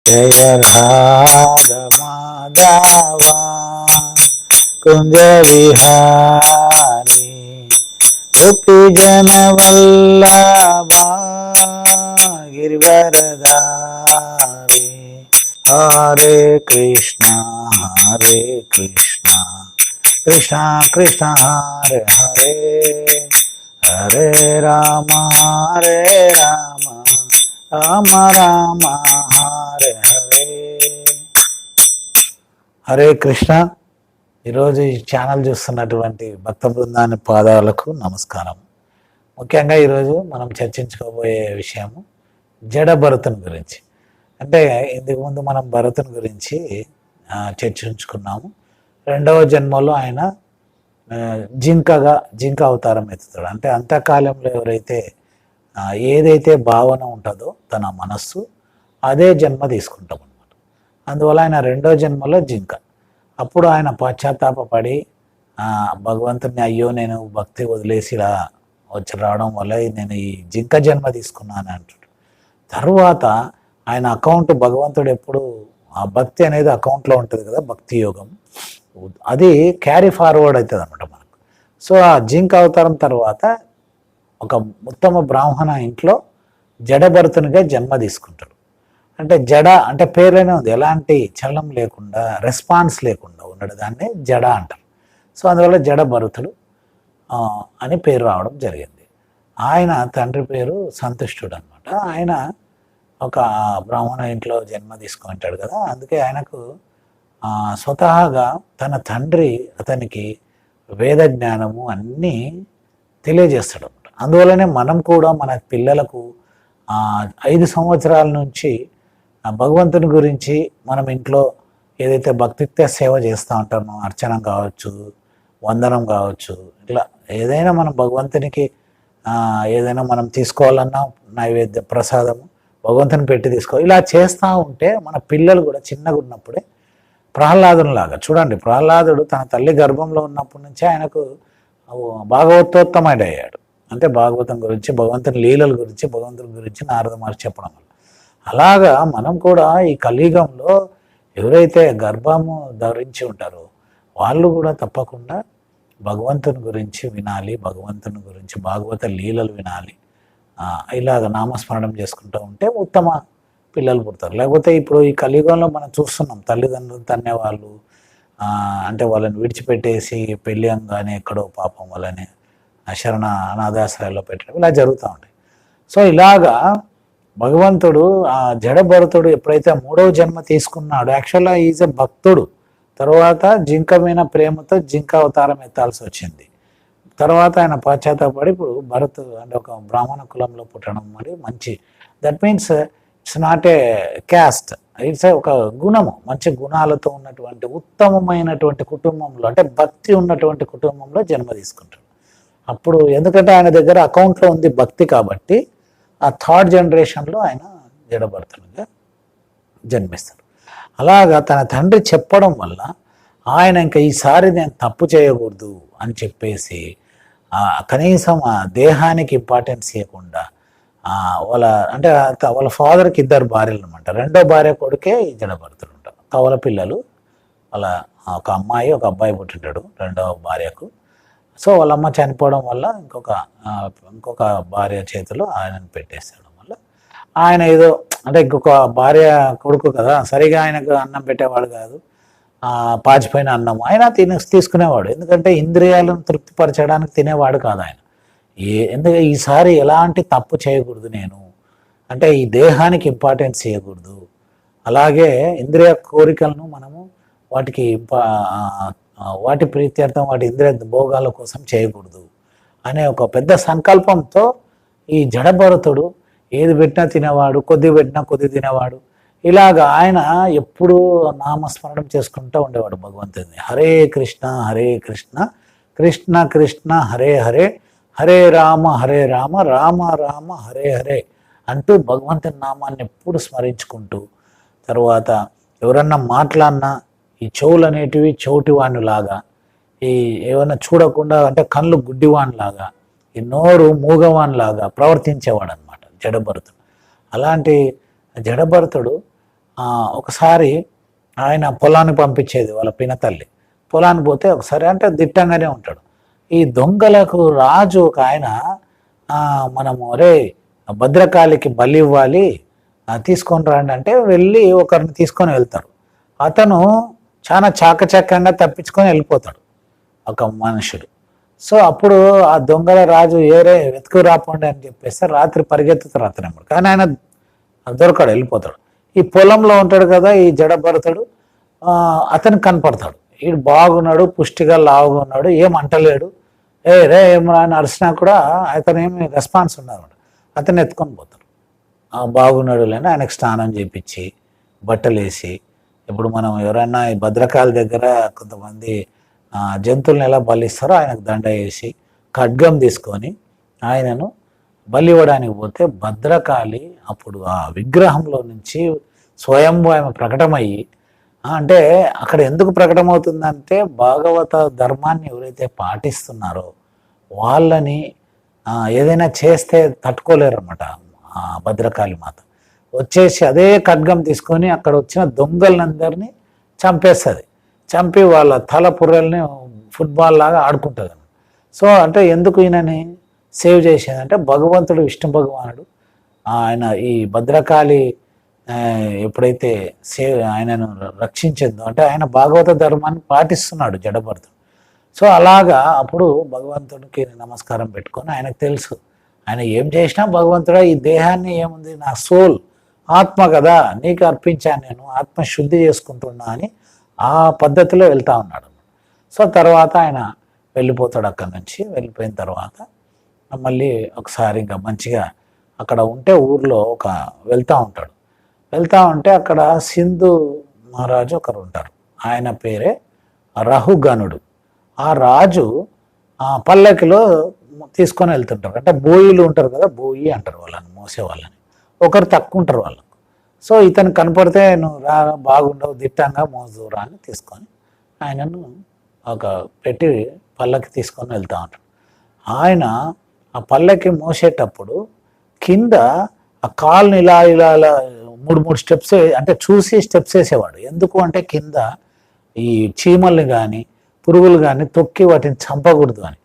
జయ రాధ మాధవ కుంజ విహారీ గోపీ జన వల్లభ గిరివరదారి హరే కృష్ణ కృష్ణ కృష్ణ హరే హరే హరే రామ రామ రామ హరే హరే. హరే కృష్ణ. ఈరోజు ఈ ఛానల్ చూస్తున్నటువంటి భక్త బృందాని పాదాలకు నమస్కారం. ముఖ్యంగా ఈరోజు మనం చర్చించుకోబోయే విషయము జడ భరతుని గురించి. అంటే ఇంతకు ముందు మనం భరతుని గురించి చర్చించుకున్నాము. రెండవ జన్మలో ఆయన జింక అవతారం ఎత్తుతాడు. అంటే అంతకాలంలో ఎవరైతే ఏదైతే భావన ఉంటుందో తన మనస్సు అదే జన్మ తీసుకుంటాం అన్నమాట. అందువల్ల ఆయన రెండో జన్మలో జింక. అప్పుడు ఆయన పశ్చాత్తాపడి భగవంతుని అయ్యో నేను భక్తి వదిలేసి ఇలా వచ్చి రావడం వల్ల నేను ఈ జింక జన్మ తీసుకున్నాను అంటాడు. తర్వాత ఆయన అకౌంట్ భగవంతుడు ఎప్పుడు ఆ భక్తి అనేది అకౌంట్లో ఉంటుంది కదా, భక్తి యోగం అది క్యారీ ఫార్వర్డ్ అవుతుంది అనమాట మనకు. సో ఆ జింక అవతారం తర్వాత ఒక ఉత్తమ బ్రాహ్మణ ఇంట్లో జడభరతునిగా జన్మ తీసుకుంటాడు. అంటే జడ అంటే పేరులోనే ఉంది, ఎలాంటి చలనం లేకుండా రెస్పాన్స్ లేకుండా ఉన్నాడు, దాన్ని జడ అంటారు. సో అందువల్ల జడభరతుడు అని పేరు రావడం జరిగింది. ఆయన తండ్రి పేరు సంతుష్టుడు అనమాట. ఆయన ఒక బ్రాహ్మణ ఇంట్లో జన్మ తీసుకుంటాడు కదా, అందుకే ఆయనకు స్వతహాగా తన తండ్రి అతనికి వేద జ్ఞానము అన్నీ తెలియజేస్తాడు అనమాట. అందువల్లనే మనం కూడా మన పిల్లలకు 5 సంవత్సరాల నుంచి భగవంతుని గురించి మనం ఇంట్లో ఏదైతే భక్తిత్వ సేవ చేస్తూ ఉంటామో, అర్చనం కావచ్చు, వందనం కావచ్చు, ఇట్లా ఏదైనా మనం భగవంతునికి ఏదైనా మనం తీసుకోవాలన్నా నైవేద్య ప్రసాదము భగవంతుని పెట్టి తీసుకోవాలి. ఇలా చేస్తూ ఉంటే మన పిల్లలు కూడా చిన్నగా ఉన్నప్పుడే ప్రహ్లాదునిలాగా చూడండి, ప్రహ్లాదుడు తన తల్లి గర్భంలో ఉన్నప్పటి నుంచే ఆయనకు భాగవతోత్తముడయ్యాడు. అంటే భాగవతం గురించి, భగవంతుని లీలల గురించి, భగవంతుని గురించి నారద మహర్షి చెప్పడం వల్ల. అలాగా మనం కూడా ఈ కలియుగంలో ఎవరైతే గర్భము ధరించి ఉంటారో వాళ్ళు కూడా తప్పకుండా భగవంతుని గురించి వినాలి, భగవంతుని గురించి భాగవత లీలలు వినాలి. ఇలాగ నామస్మరణం చేసుకుంటూ ఉంటే ఉత్తమ పిల్లలు పుడతారు. లేకపోతే ఇప్పుడు ఈ కలియుగంలో మనం చూస్తున్నాం తల్లిదండ్రులు తన్నేవాళ్ళు, అంటే వాళ్ళని విడిచిపెట్టేసి పెళ్ళి అంగానే ఎక్కడో పాపం వాళ్ళని శరణ అనాథాశ్రయాల్లో పెట్టడం ఇలా జరుగుతూ ఉంటాయి. సో ఇలాగా భగవంతుడు ఆ జడభరతుడు ఎప్పుడైతే 3వ జన్మ తీసుకున్నాడో, యాక్చువల్గా ఈజ్ ఎ భక్తుడు. తర్వాత జింక మీద ప్రేమతో జింక అవతారం ఎత్తాల్సి వచ్చింది. తర్వాత ఆయన పశ్చాత్తాపడి ఇప్పుడు భరత్ అంటే ఒక బ్రాహ్మణ కులంలో పుట్టడం మరి మంచి, that means it's not a caste, it's ఒక గుణము, మంచి గుణాలతో ఉన్నటువంటి ఉత్తమమైనటువంటి కుటుంబంలో, అంటే భక్తి ఉన్నటువంటి కుటుంబంలో జన్మ తీసుకుంటాడు. అప్పుడు ఎందుకంటే ఆయన దగ్గర అకౌంట్లో ఉంది భక్తి కాబట్టి ఆ 3rd జనరేషన్లో ఆయన జడభరతునిగా జన్మిస్తాడు. అలాగా తన తండ్రి చెప్పడం వల్ల ఆయన ఇంకా ఈసారి నేను తప్పు చేయకూడదు అని చెప్పేసి కనీసం ఆ దేహానికి ఇంపార్టెన్స్ ఇవ్వకుండా వాళ్ళ ఫాదర్కి 2 భార్యలు అనమాట. 2వ భార్య కొడుకే ఈ జడభరతుడు ఉంటాడు. కవల పిల్లలు వాళ్ళ ఒక అమ్మాయి ఒక అబ్బాయి పుట్టింటాడు 2వ భార్యకు. సో వాళ్ళ అమ్మ చనిపోవడం వల్ల ఇంకొక భార్య చేతిలో ఆయనను పెట్టేసేయడం వల్ల ఆయన ఏదో అంటే ఇంకొక భార్య కొడుకు కదా, సరిగా ఆయనకు అన్నం పెట్టేవాడు కాదు, పాచిపోయిన అన్నం ఆయన తీసుకునేవాడు. ఎందుకంటే ఇంద్రియాలను తృప్తిపరచడానికి తినేవాడు కాదు ఆయన. ఎందుకంటే ఈసారి ఎలాంటి తప్పు చేయకూడదు నేను, అంటే ఈ దేహానికి ఇంపార్టెన్స్ ఇవ్వకూడదు, అలాగే ఇంద్రియ కోరికలను మనము వాటి ప్రీత్యర్థం వాటి ఇంద్రియ భోగాల కోసం చేయకూడదు అనే ఒక పెద్ద సంకల్పంతో ఈ జడభరతుడు ఏది పెట్టినా తినేవాడు, కొద్ది పెట్టినా కొద్ది తినేవాడు. ఇలాగా ఆయన ఎప్పుడూ నామస్మరణం చేసుకుంటూ ఉండేవాడు భగవంతుని. హరే కృష్ణ కృష్ణ కృష్ణ హరే హరే, హరే రామ రామ రామ హరే హరే అంటూ భగవంతుని నామాన్ని ఎప్పుడు స్మరించుకుంటూ, తర్వాత ఎవరన్నా మాట్లాడినా ఈ చెవులు అనేటివి చౌటివాణిలాగా, ఈ ఏమైనా చూడకుండా అంటే కళ్ళు గుడ్డివాణిలాగా, ఈ నోరు మూగవాణిలాగా ప్రవర్తించేవాడు అనమాట జడభరతుడు. అలాంటి జడభరతుడు ఒకసారి ఆయన పొలానికి పంపించేది వాళ్ళ పినతల్లి. పొలానికి పోతే ఒకసారి అంటే దిట్టంగానే ఉంటాడు. ఈ దొంగలకు రాజు ఒక ఆయన మనము ఒరే భద్రకాళికి బలి ఇవ్వాలి, తీసుకొని రండి అంటే వెళ్ళి ఒకరిని తీసుకొని వెళ్తారు. అతను చాలా చాకచక్యంగా తప్పించుకొని వెళ్ళిపోతాడు ఒక మనుషుడు. సో అప్పుడు ఆ దొంగల రాజు ఏరే వెతుకు రాపోండి అని చెప్పేస్తే రాత్రి పరిగెత్తుతారు అతను. కానీ ఆయన దొరకడు, వెళ్ళిపోతాడు. ఈ పొలంలో ఉంటాడు కదా ఈ జడభరతుడు, అతనికి కనపడతాడు. వీడు బాగున్నాడు, పుష్టిగా లావుగా ఉన్నాడు, ఏం అంటలేడు, రే ఏమరా అని అరిసినా కూడా అతను ఏమి రెస్పాన్స్ ఉన్నారు. అతను ఎత్తుకొని పోతారు. బాగున్నాడు లేని ఆయనకు స్నానం చేయించి బట్టలు వేసి, ఇప్పుడు మనం ఎవరైనా ఈ భద్రకాళి దగ్గర కొంతమంది జంతువులను ఎలా బలిస్తారో ఆయనకు దండ వేసి ఖడ్గం తీసుకొని ఆయనను బలి ఇవ్వడానికి పోతే భద్రకాళి అప్పుడు ఆ విగ్రహంలో నుంచి స్వయంభూ ఆమె ప్రకటమయ్యి, అంటే అక్కడ ఎందుకు ప్రకటమవుతుందంటే భాగవత ధర్మాన్ని ఎవరైతే పాటిస్తున్నారో వాళ్ళని ఏదైనా చేస్తే తట్టుకోలేరన్నమాట. భద్రకాళి మాత వచ్చేసి అదే ఖడ్గం తీసుకొని అక్కడ వచ్చిన దొంగలందరినీ చంపేస్తుంది. చంపి వాళ్ళ తల పుర్రల్ని ఫుట్బాల్ లాగా ఆడుకుంటుంది. సో అంటే ఎందుకు ఈయనని సేవ్ చేసేది అంటే భగవంతుడు విష్ణు భగవానుడు ఆయన ఈ భద్రకాళి ఎప్పుడైతే ఆయనను రక్షించిందో అంటే ఆయన భాగవత ధర్మాన్ని పాటిస్తున్నాడు జడభరతుడు. సో అలాగా అప్పుడు భగవంతుడికి నమస్కారం పెట్టుకొని ఆయనకు తెలుసు ఆయన ఏం చేసినా భగవంతుడా ఈ దేహాన్ని ఏముంది నా సోల్ ఆత్మ కదా నీకు అర్పించాను, నేను ఆత్మ శుద్ధి చేసుకుంటున్నా అని ఆ పద్ధతిలో వెళ్తా ఉన్నాడు. సో తర్వాత ఆయన వెళ్ళిపోతాడు అక్కడి నుంచి. వెళ్ళిపోయిన తర్వాత మళ్ళీ ఒకసారి ఇంకా మంచిగా అక్కడ ఉంటే ఊర్లో వెళ్తూ ఉంటాడు. వెళ్తూ ఉంటే అక్కడ సింధు మహారాజు ఒకరు ఉంటారు. ఆయన పేరే రహుగణుడు. ఆ రాజు పల్లకిలో తీసుకొని వెళ్తుంటారు. అంటే బోయిలు ఉంటారు కదా, బోయి అంటారు వాళ్ళని, మోసే వాళ్ళని. ఒకరు తక్కువ ఉంటారు వాళ్ళకు. సో ఇతను కనపడితే నువ్వు రా బాగుండవు దిట్టంగా మోజురా అని తీసుకొని ఆయనను పెట్టి పల్లకి తీసుకొని వెళ్తూ ఉంటాడు. ఆయన ఆ పల్లకి మోసేటప్పుడు కింద ఆ కాళ్ళని ఇలా ఇలా ఇలా 3 స్టెప్స్ అంటే చూసి స్టెప్స్ వేసేవాడు. ఎందుకు అంటే కింద ఈ చీమల్ని కానీ పురుగులు కానీ తొక్కి వాటిని చంపకూడదు అని.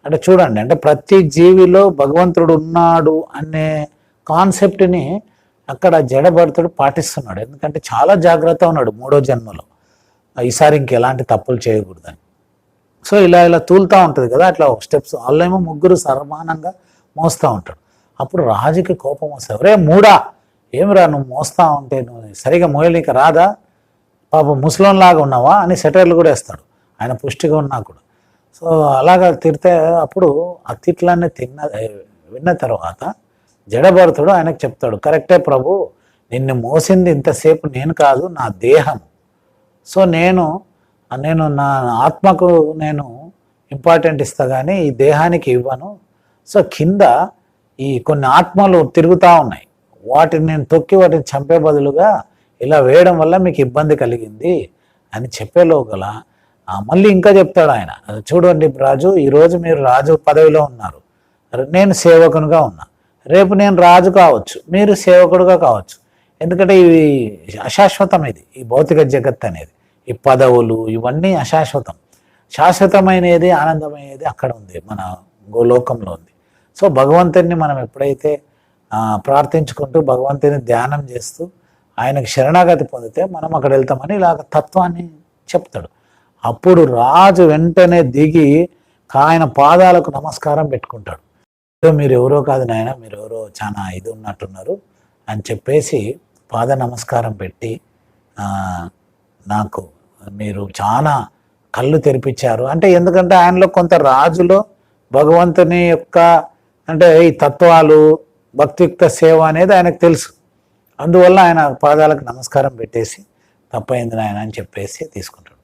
అంటే చూడండి, అంటే ప్రతి జీవిలో భగవంతుడు ఉన్నాడు అనే కాన్సెప్ట్ని అక్కడ జడభరతుడు పాటిస్తున్నాడు. ఎందుకంటే చాలా జాగ్రత్త ఉన్నాడు 3వ జన్మలో, ఈసారి ఇంకెలాంటి తప్పులు చేయకూడదని. సో ఇలా ఇలా తూలుతూ ఉంటుంది కదా అట్లా స్టెప్స్. వాళ్ళేమో ముగ్గురు సమానంగా మోస్తూ ఉంటాడు. అప్పుడు రాజుకి కోపం వస్తుంది. రే మూడా, ఏమిరా నువ్వు మోస్తా ఉంటే నువ్వు సరిగా మోయలేక రాదా, పాప ముసలంలాగా ఉన్నావా అని సెటర్లు కూడా వేస్తాడు ఆయన పుష్టిగా ఉన్నా కూడా. సో అలాగా తిడితే అప్పుడు ఆ తిట్లన్నీ విన్న తర్వాత జడభరతుడు ఆయనకు చెప్తాడు, కరెక్టే ప్రభు, నిన్ను మోసింది ఇంతసేపు నేను కాదు, నా దేహం. సో నేను నా ఆత్మకు నేను ఇంపార్టెంట్ ఇస్తా కానీ ఈ దేహానికి ఇవ్వను. సో కింద ఈ కొన్ని ఆత్మలు తిరుగుతూ ఉన్నాయి, వాటిని నేను తొక్కి వాటిని చంపే బదులుగా ఇలా వేయడం వల్ల మీకు ఇబ్బంది కలిగింది అని చెప్పేలోగల మళ్ళీ ఇంకా చెప్తాడు ఆయన, చూడండి రాజు, ఈరోజు మీరు రాజు పదవిలో ఉన్నారు, నేను సేవకునిగా ఉన్నా, రేపు నేను రాజు కావచ్చు, మీరు సేవకుడుగా కావచ్చు. ఎందుకంటే ఇవి అశాశ్వతం, ఇది ఈ భౌతిక జగత్ అనేది, ఈ పదవులు ఇవన్నీ అశాశ్వతం. శాశ్వతమైనది ఆనందమైనది అక్కడ ఉంది, మన గోలోకంలో ఉంది. సో భగవంతుని మనం ఎప్పుడైతే ప్రార్థించుకుంటూ భగవంతుని ధ్యానం చేస్తూ ఆయనకు శరణాగతి పొందితే మనం అక్కడ వెళ్తామని ఇలాగ తత్వాన్ని చెప్తాడు. అప్పుడు రాజు వెంటనే దిగి ఆయన పాదాలకు నమస్కారం పెట్టుకుంటాడు. మీరు ఎవరో కాదు నాయన, మీరు ఎవరో చాలా ఇది ఉన్నట్టున్నారు అని చెప్పేసి పాద నమస్కారం పెట్టి నాకు మీరు చాలా కళ్ళు తెరిపించారు అంటే, ఎందుకంటే ఆయనలో కొంత రాజులో భగవంతుని యొక్క అంటే ఈ తత్వాలు భక్తియుక్త సేవ అనేది ఆయనకు తెలుసు. అందువల్ల ఆయన పాదాలకు నమస్కారం పెట్టేసి తప్పైంది నాయన అని చెప్పేసి తీసుకుంటాడు.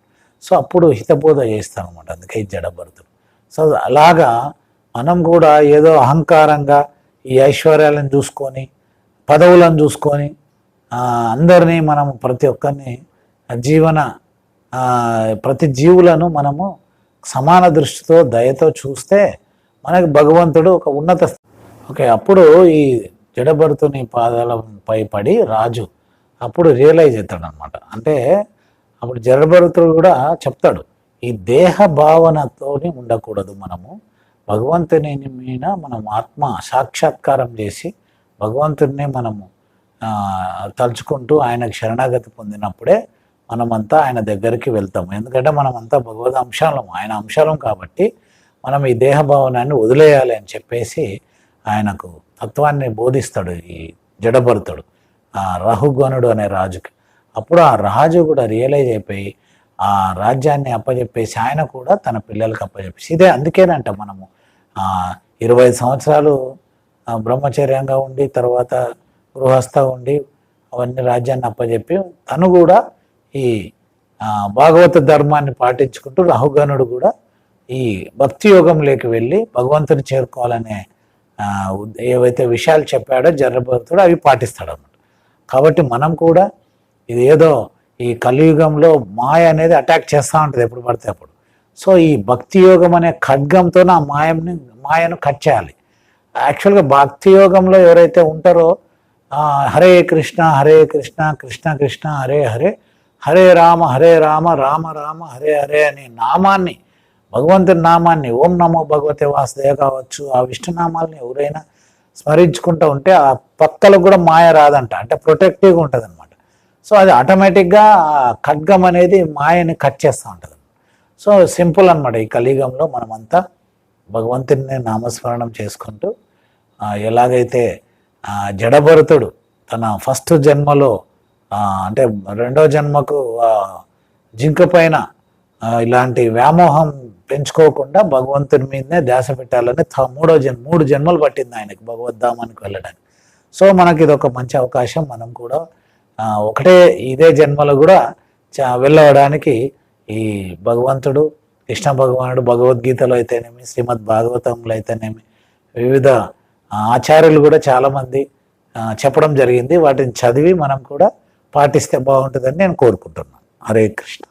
సో అప్పుడు హితబోధ చేస్తాం అనమాట, అందుకే ఈ జడభరతుడు. సో అలాగా మనం కూడా ఏదో అహంకారంగా ఈ ఐశ్వర్యాలను చూసుకొని పదవులను చూసుకొని అందరినీ మనము ప్రతి ఒక్కరిని ప్రతి జీవులను మనము సమాన దృష్టితో దయతో చూస్తే మనకి భగవంతుడు ఒక ఉన్నత ఓకే. అప్పుడు ఈ జడభరతుని పాదాలపై పడి రాజు అప్పుడు రియలైజ్ అవుతాడు అనమాట. అంటే అప్పుడు జడభరతుడు కూడా చెప్తాడు, ఈ దేహ భావనతోని ఉండకూడదు మనము, భగవంతుని మీద మనం ఆత్మ సాక్షాత్కారం చేసి భగవంతుడిని మనము తలుచుకుంటూ ఆయనకు శరణాగతి పొందినప్పుడే మనమంతా ఆయన దగ్గరికి వెళ్తాము. ఎందుకంటే మనమంతా భగవద్ అంశాలం, ఆయన అంశాలం కాబట్టి మనం ఈ దేహ భావనాన్ని వదిలేయాలి అని చెప్పేసి ఆయనకు తత్వాన్ని బోధిస్తాడు ఈ జడభరతుడు రహుగణుడు అనే రాజుకి. అప్పుడు ఆ రాజు కూడా రియలైజ్ అయిపోయి ఆ రాజ్యాన్ని అప్పచెప్పేసి ఆయన కూడా తన పిల్లలకి అప్పచెప్పేసి, ఇదే అందుకేనంట మనము 25 సంవత్సరాలు బ్రహ్మచర్యంగా ఉండి తర్వాత గృహస్థ ఉండి అవన్నీ రాజ్యాన్ని అప్పచెప్పి తను కూడా ఈ భాగవత ధర్మాన్ని పాటించుకుంటూ రహుగణుడు కూడా ఈ భక్తి యోగంలోకి వెళ్ళి భగవంతుని చేరుకోవాలనే ఏవైతే విషయాలు చెప్పాడో జడభరతుడు అవి పాటిస్తాడు అన్నమాట. కాబట్టి మనం కూడా ఇది ఏదో ఈ కలియుగంలో మాయ అనేది అటాక్ చేస్తూ ఉంటుంది ఎప్పుడు పడితే అప్పుడు. సో ఈ భక్తి యోగం అనే ఖడ్గంతో ఆ మాయను కట్ చేయాలి. యాక్చువల్గా భక్తి యోగంలో ఎవరైతే ఉంటారో హరే కృష్ణ కృష్ణ కృష్ణ హరే హరే, హరే రామ రామ రామ హరే హరే అనే నామాన్ని, భగవంతుని నామాన్ని, ఓం నమో భగవతే వాసుదేవ కావచ్చు, ఆ విష్ణునామాలని ఎవరైనా స్మరించుకుంటూ ఉంటే ఆ పక్కలకు కూడా మాయ రాదంట, అంటే ప్రొటెక్టివ్గా ఉంటుంది అనమాట. సో అది ఆటోమేటిక్గా ఖడ్గం అనేది మాయని కట్ చేస్తూ ఉంటుంది. సో సింపుల్ అనమాట. ఈ కలియుగంలో మనమంతా భగవంతుని నామస్మరణం చేసుకుంటూ ఎలాగైతే జడభరతుడు తన ఫస్ట్ జన్మలో అంటే రెండో జన్మకు జింక పైన ఇలాంటి వ్యామోహం పెంచుకోకుండా భగవంతుని మీదనే ధ్యాస పెట్టాలని మూడు జన్మలు పట్టింది ఆయనకి భగవద్ధామానికి వెళ్ళడానికి. సో మనకి ఇది ఒక మంచి అవకాశం. మనం కూడా ఒకటే ఇదే జన్మలో కూడా వెళ్ళడానికి ఈ భగవంతుడు కృష్ణ భగవానుడు భగవద్గీతలో అయితేనేమి, శ్రీమద్ భాగవతంలో అయితేనేమి, వివిధ ఆచార్యులు కూడా చాలామంది చెప్పడం జరిగింది. వాటిని చదివి మనం కూడా పాటిస్తే బాగుంటుందని నేను కోరుకుంటున్నాను. హరే కృష్ణ.